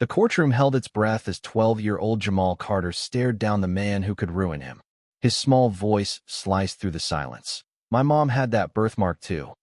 The courtroom held its breath as 12-year-old Jamal Carter stared down the man who could ruin him. His small voice sliced through the silence. My mom had that birthmark too.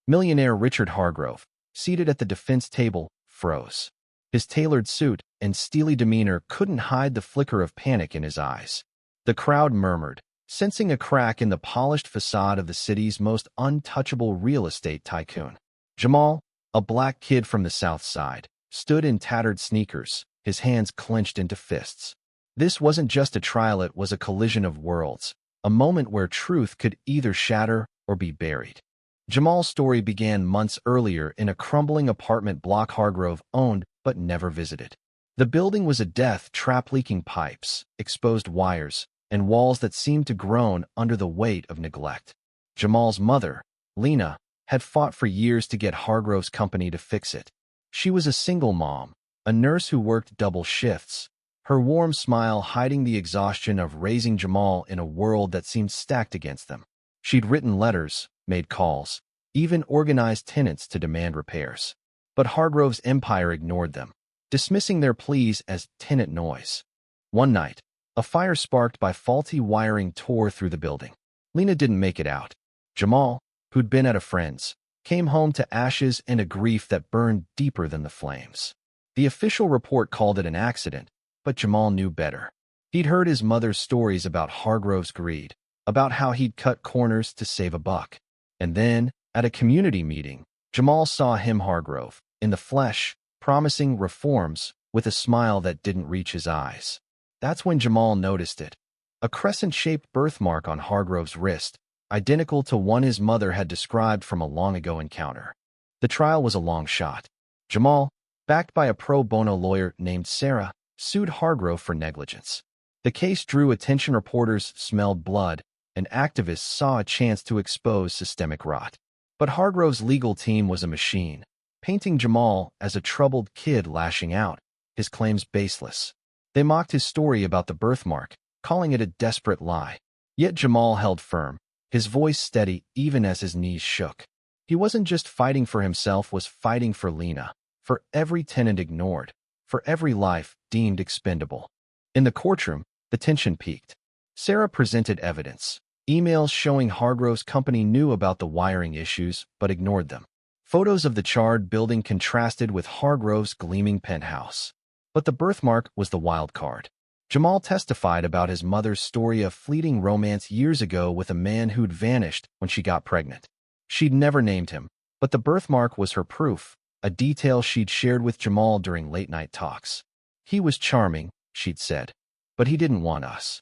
Millionaire Richard Hargrove, seated at the defense table, froze. His tailored suit and steely demeanor couldn't hide the flicker of panic in his eyes. The crowd murmured, sensing a crack in the polished facade of the city's most untouchable real estate tycoon. Jamal, a black kid from the South Side, stood in tattered sneakers, his hands clenched into fists. This wasn't just a trial, it was a collision of worlds, a moment where truth could either shatter or be buried. Jamal's story began months earlier in a crumbling apartment block Hargrove owned but never visited. The building was a death trap, leaking pipes, exposed wires, and walls that seemed to groan under the weight of neglect. Jamal's mother, Lena, had fought for years to get Hargrove's company to fix it. She was a single mom, a nurse who worked double shifts, her warm smile hiding the exhaustion of raising Jamal in a world that seemed stacked against them. She'd written letters, made calls, even organized tenants to demand repairs. But Hargrove's empire ignored them, dismissing their pleas as tenant noise. One night, a fire sparked by faulty wiring tore through the building. Lena didn't make it out. Jamal, who'd been at a friend's, came home to ashes and a grief that burned deeper than the flames. The official report called it an accident, but Jamal knew better. He'd heard his mother's stories about Hargrove's greed, about how he'd cut corners to save a buck. And then, at a community meeting, Jamal saw him, Hargrove, in the flesh, promising reforms with a smile that didn't reach his eyes. That's when Jamal noticed it. A crescent-shaped birthmark on Hargrove's wrist, identical to one his mother had described from a long-ago encounter. The trial was a long shot. Jamal, backed by a pro bono lawyer named Sarah, sued Hargrove for negligence. The case drew attention. Reporters smelled blood, and activists saw a chance to expose systemic rot. But Hargrove's legal team was a machine, painting Jamal as a troubled kid lashing out, his claims baseless. They mocked his story about the birthmark, calling it a desperate lie. Yet Jamal held firm, his voice steady even as his knees shook. He wasn't just fighting for himself, was fighting for Lena, for every tenant ignored, for every life deemed expendable. In the courtroom, the tension peaked. Sarah presented evidence, emails showing Hargrove's company knew about the wiring issues but ignored them. Photos of the charred building contrasted with Hargrove's gleaming penthouse. But the birthmark was the wild card. Jamal testified about his mother's story of fleeting romance years ago with a man who'd vanished when she got pregnant. She'd never named him, but the birthmark was her proof, a detail she'd shared with Jamal during late-night talks. He was charming, she'd said, but he didn't want us.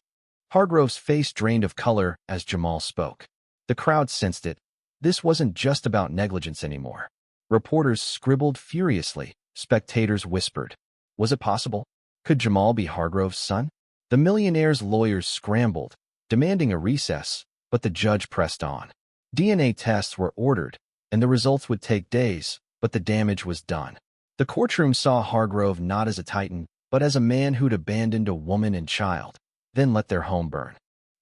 Hargrove's face drained of color as Jamal spoke. The crowd sensed it. This wasn't just about negligence anymore. Reporters scribbled furiously. Spectators whispered. Was it possible? Could Jamal be Hargrove's son? The Millionaire's lawyers scrambled, demanding a recess, but the judge pressed on. DNA tests were ordered, and the results would take days, but the damage was done. The courtroom saw Hargrove not as a titan, but as a man who'd abandoned a woman and child, then let their home burn.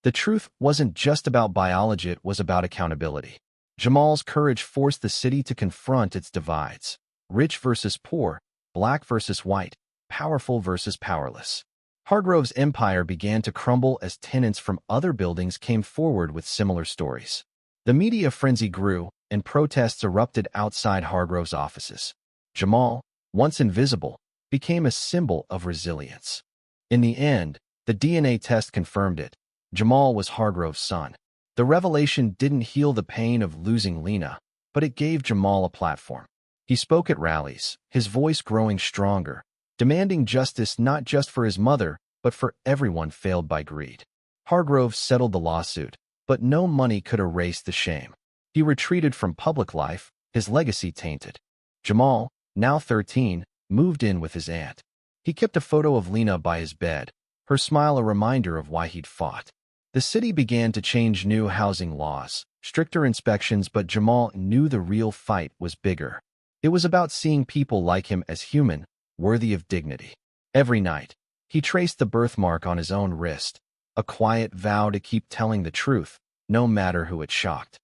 The truth wasn't just about biology, it was about accountability. Jamal's courage forced the city to confront its divides. Rich versus poor, black versus white, powerful versus powerless. Hargrove's empire began to crumble as tenants from other buildings came forward with similar stories. The media frenzy grew, and protests erupted outside Hargrove's offices. Jamal, once invisible, became a symbol of resilience. In the end, the DNA test confirmed it. Jamal was Hargrove's son. The revelation didn't heal the pain of losing Lena, but it gave Jamal a platform. He spoke at rallies, his voice growing stronger, demanding justice not just for his mother, but for everyone failed by greed. Hargrove settled the lawsuit, but no money could erase the shame. He retreated from public life, his legacy tainted. Jamal, now 13, moved in with his aunt. He kept a photo of Lena by his bed, her smile a reminder of why he'd fought. The city began to change new housing laws, stricter inspections, but Jamal knew the real fight was bigger. It was about seeing people like him as human, worthy of dignity. Every night, he traced the birthmark on his own wrist, a quiet vow to keep telling the truth, no matter who it shocked.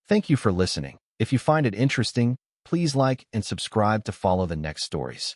Thank you for listening. If you find it interesting, please like and subscribe to follow the next stories.